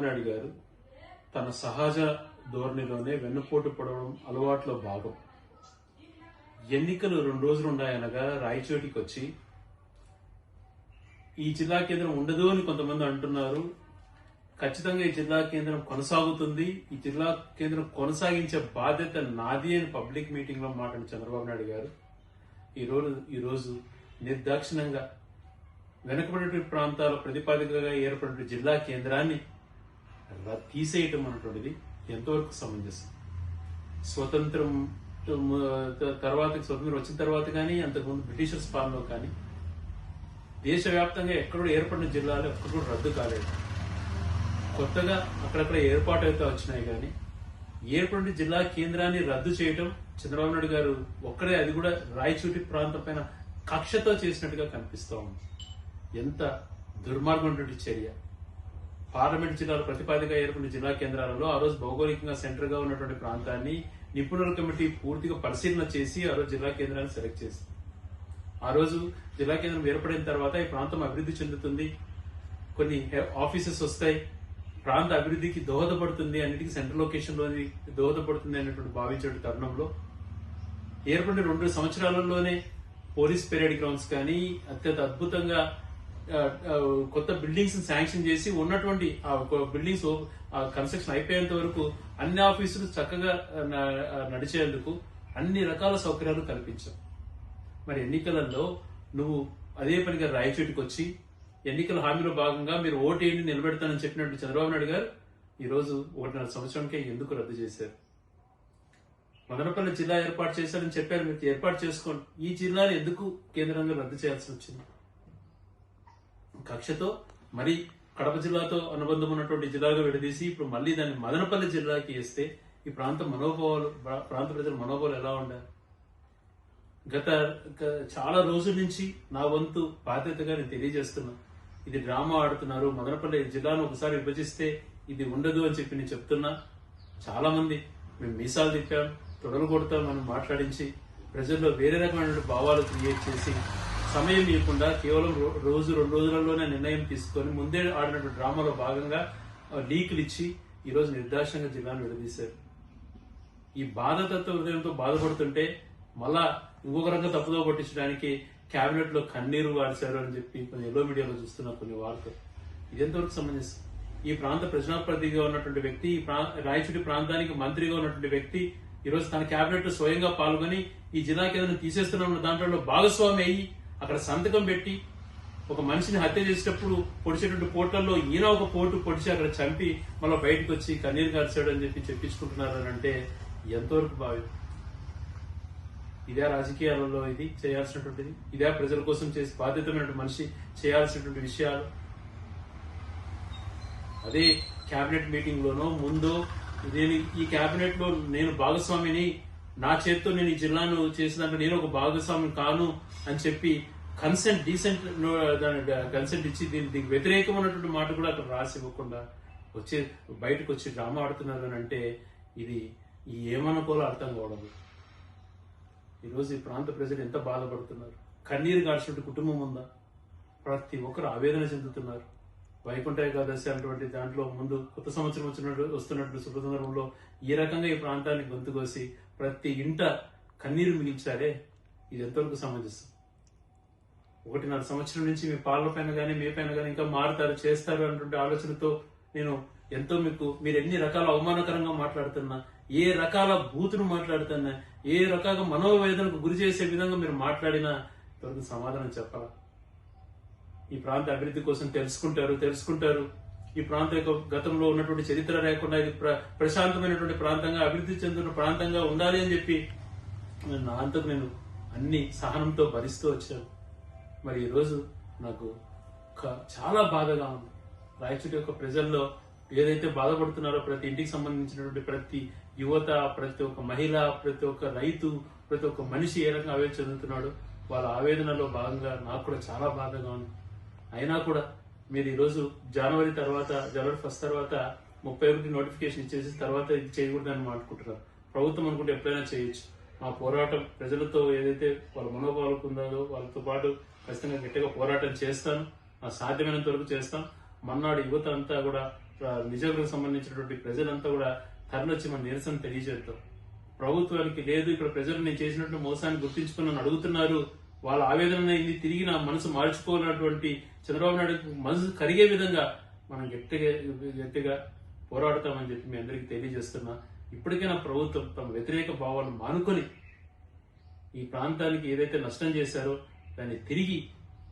నాయుడు గారు తన సహజ ధోరణిలోనే వెన్నుపోటు పొడవడం అలవాట్లో భాగం. ఎన్నికలు 2 రోజులు ఉన్నాయనగా రాయచోటికి వచ్చి ఈ జిల్లా కేంద్రం ఉండదు అని కొంతమంది అంటున్నారు. ఖచ్చితంగా ఈ జిల్లా కేంద్రం కొనసాగుతుంది, ఈ జిల్లా కేంద్రం కొనసాగించే బాధ్యత నాది అని పబ్లిక్ మీటింగ్ లో మాట్లాడిన చంద్రబాబు నాయుడు గారు ఈరోజు నిర్దాక్షిణంగా వెనుకబడి ప్రాంతాల ప్రతిపాదికగా ఏర్పడిన జిల్లా కేంద్రాన్ని తీసేయటం అన్నటువంటిది ఎంతవరకు సమంజసం? స్వతంత్రం వచ్చిన తర్వాత కానీ, అంతకుముందు బ్రిటిషర్స్ పాలనలో కానీ దేశవ్యాప్తంగా ఎక్కడో ఏర్పడిన జిల్లాలు ఎక్కడో రద్దు కాలేదు. కొత్తగా అక్కడక్కడ ఏర్పాటు అయితే వచ్చినాయి కానీ ఏర్పడిన జిల్లా కేంద్రాన్ని రద్దు చేయటం చంద్రబాబు నాయుడు గారు ఒక్కడే, అది కూడా రాయచోటి ప్రాంతం పైన కక్షతో చేసినట్టుగా కనిపిస్తూ ఉంది. ఎంత దుర్మార్గమైనటువంటి చర్య! పార్లమెంట్ జిల్లాల ప్రతిపాదిక ఏర్పడిన జిల్లా కేంద్రాలలో ఆ రోజు భౌగోళికంగా సెంటర్ గా ఉన్నటువంటి ప్రాంతాన్ని నిపుణుల కమిటీ పూర్తిగా పరిశీలన చేసి ఆ రోజు జిల్లా కేంద్రాన్ని సెలెక్ట్ చేసింది. ఆ రోజు జిల్లా కేంద్రం ఏర్పడిన తర్వాత ఈ ప్రాంతం అభివృద్ధి చెందుతుంది, కొన్ని ఆఫీసెస్ వస్తాయి, ప్రాంత అభివృద్ధికి దోహదపడుతుంది, అన్నిటికీ సెంట్రల్ లొకేషన్ లోని దోహదపడుతుంది అనేటువంటి భావించే తరుణంలో ఏర్పడిన 2 సంవత్సరాలలోనే పోలీస్ పెరేడ్ గ్రౌండ్స్ కానీ అత్యంత అద్భుతంగా కొత్త బిల్డింగ్స్ శాంక్షన్ చేసి ఉన్నటువంటి బిల్డింగ్స్ కన్స్ట్రక్షన్ అయిపోయేంత వరకు అన్ని ఆఫీసులు చక్కగా నడిచేందుకు అన్ని రకాల సౌకర్యాలు కల్పించాం. మరి ఎన్నికలలో నువ్వు అదే పనిగా రాయచోటికి వచ్చి ఎన్నికల హామీలో భాగంగా మీరు ఓటేయండి నిలబెడతానని చెప్పినట్టు చంద్రబాబు నాయుడు గారు ఈరోజు 1.5 సంవత్సరానికే ఎందుకు రద్దు చేశారు? మదనపల్లి జిల్లా ఏర్పాటు చేశారని చెప్పారు, మీరు ఏర్పాటు చేసుకోండి. ఈ జిల్లాను ఎందుకు కేంద్రంగా రద్దు చేయాల్సి వచ్చింది? కక్షతో మరి కడప జిల్లాతో అనుబంధం ఉన్నటువంటి జిల్లాగా విడదీసి ఇప్పుడు మళ్ళీ దాన్ని మదనపల్లి జిల్లాకి వేస్తే ఈ ప్రాంత ప్రజల మనోభావాలు ఎలా ఉండాలి? గత చాలా రోజుల నుంచి నా వంతు బాధ్యతగా నేను తెలియజేస్తున్నా, ఇది డ్రామా ఆడుతున్నారు, మదనపల్లి జిల్లాను ఒకసారి విభజిస్తే ఇది ఉండదు అని చెప్పి నేను చెప్తున్నా. చాలా మంది మేము మీసాలు తిప్పాం, తొడలు కొడతాం అని మాట్లాడించి ప్రజల్లో వేరే రకమైన భావాలు క్రియేట్ చేసి సమయం ఇవ్వకుండా కేవలం 1-2 రోజులలోనే నిర్ణయం తీసుకొని ముందే ఆడినటువంటి డ్రామాలో భాగంగా లీకులు ఇచ్చి ఈరోజు నిర్దాక్షంగా జిల్లాను విడదీశారు. ఈ బాధతత్వ హృదయంతో బాధపడుతుంటే మళ్ళా ఇంకొక రంగం తప్పుదో పట్టించడానికి కేబినెట్ లో కన్నీరు వాడిశారు అని చెప్పి కొన్ని ఎల్లో మీడియాలో చూస్తున్న కొన్ని వార్తలు. ఇది ఎంతవరకు సమంజసం? ఈ ప్రాంత ప్రజాప్రతినిధిగా ఉన్నటువంటి వ్యక్తి, రాయచోటి ప్రాంతానికి మంత్రిగా ఉన్నటువంటి వ్యక్తి ఈరోజు తన కేబినెట్ లో స్వయంగా పాల్గొని ఈ జిల్లా కేంద్రం తీసేస్తున్న దాంట్లో భాగస్వామి అయ్యి అక్కడ సంతకం పెట్టి ఒక మనిషిని హత్య చేసేటప్పుడు పొడిచేటువంటి పోట్లలో ఈయన ఒక పోటు పొడిచి అక్కడ చంపి మళ్ళీ బయటకు వచ్చి కన్నీరు కార్చాడు అని చెప్పి చెప్పించుకుంటున్నారు అని అంటే ఎంతవరకు భావ్యం? ఇదే రాజకీయాలలో ఇది చేయాల్సినటువంటిది? ఇదే ప్రజల కోసం చేసి బాధ్యతమైనటువంటి మనిషి చేయాల్సినటువంటి విషయాలు? అదే కేబినెట్ మీటింగ్ లోనో ముందో ఈ కేబినెట్ లో నేను భాగస్వామిని, నా చేతితో నేను ఈ జిల్లాను చేసినట్టు నేను ఒక భాగస్వామి కాను అని చెప్పి కన్సెంట్ ఇచ్చి దీనికి వ్యతిరేకమైనటువంటి మాట కూడా అక్కడ రాసి ఇవ్వకుండా బయటకు వచ్చి డ్రామా ఆడుతున్నారు అని అంటే ఇది ఏమనుకోవాలో అర్థం కావడం. ఈరోజు ఈ ప్రాంత ప్రజలు ఎంత బాధపడుతున్నారు, కన్నీరు గార్చినట్టు కుటుంబం ఉందా? ప్రతి ఒక్కరు ఆవేదన చెందుతున్నారు. వైకుంఠ ఏకాదశి అటువంటి దాంట్లో ముందు కొత్త సంవత్సరం వస్తున్నట్టు శుభ సందర్భంలో ఈ రకంగా ఈ ప్రాంతాన్ని గొంతుకోసి ప్రతి ఇంట కన్నీరు మిగిల్చారే, ఇది ఎంతవరకు సమంజసం? 1.5 సంవత్సరం నుంచి మీ పాలన పైన కానీ మీ పైన కానీ ఇంకా మారుతారు చేస్తారు అన్నటువంటి ఆలోచనతో నేను ఎంతో మీరు ఎన్ని రకాల అవమానకరంగా మాట్లాడుతున్నా, ఏ రకాల బూతును మాట్లాడుతున్నా, ఏ రకాల మనోవేదనకు గురి చేసే విధంగా మీరు మాట్లాడినా ఇంతవరకు సమాధానం చెప్పాలా? ఈ ప్రాంత అభివృద్ధి కోసం తెలుసుకుంటారు. ఈ ప్రాంత యొక్క గతంలో ఉన్నటువంటి చరిత్ర లేకుండా ఇది ప్రశాంతమైనటువంటి ప్రాంతంగా, అభివృద్ధి చెందిన ప్రాంతంగా ఉండాలి అని చెప్పి నా అంతకు నేను అన్ని సహనంతో భరిస్తూ వచ్చాను. మరి ఈరోజు నాకు చాలా బాధగా ఉంది. రాయచోటి యొక్క ప్రజల్లో ఏదైతే బాధపడుతున్నారో ప్రతి ఇంటికి సంబంధించినటువంటి ప్రతి యువత, ప్రతి ఒక్క మహిళ, ప్రతి ఒక్క రైతు, ప్రతి ఒక్క మనిషి ఏ రకంగా ఆవేదన చెందుతున్నాడో వాళ్ళ ఆవేదనలో భాగంగా నాకు కూడా చాలా బాధగా ఉంది. అయినా కూడా మీరు ఈరోజు జనవరి 1 తర్వాత 31 నోటిఫికేషన్ ఇచ్చేసి తర్వాత ఇది చేయకూడదని మాట్లాడుకుంటున్నారు. ప్రభుత్వం అనుకుంటే ఎప్పుడైనా చేయొచ్చు. మా పోరాటం ప్రజలతో ఏదైతే వాళ్ళ మనోభావాలకు ఉందో వాళ్ళతో పాటు ఖచ్చితంగా గట్టిగా పోరాటం చేస్తాను, సాధ్యమైనంత వరకు చేస్తాం. మన్నాడు యువత అంతా కూడా నిజాలకు సంబంధించినటువంటి ప్రజలంతా కూడా తరలొచ్చి మన నిరసన తెలియజేస్తాం. ప్రభుత్వానికి లేదు ఇక్కడ ప్రజలు నేను చేసినట్టు మోసాన్ని గుర్తించుకుని అడుగుతున్నారు, వాళ్ళ ఆవేదన ఇది తిరిగి నా మనసు మార్చుకోవాలన్నటువంటి చంద్రబాబు నాయుడు మనసు కరిగే విధంగా మనం గట్టిగా పోరాడతామని చెప్పి మీ అందరికీ తెలియజేస్తున్నా. ఇప్పటికైనా ప్రభుత్వం తమ వ్యతిరేక భావాలను మానుకొని ఈ ప్రాంతానికి ఏదైతే నష్టం చేశారో దాన్ని తిరిగి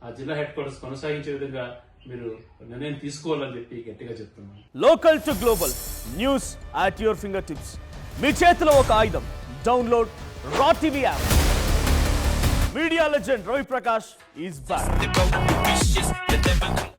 ఆ జిల్లా హెడ్ క్వార్టర్స్ కొనసాగించే విధంగా మీరు నిర్ణయం తీసుకోవాలని చెప్పి గట్టిగా చెప్తున్నాను. Local to global news at your fingertips. మీ చేతిలో ఒక ఆయుధం. Download Raw TV app. Media legend Ravi Prakash is back.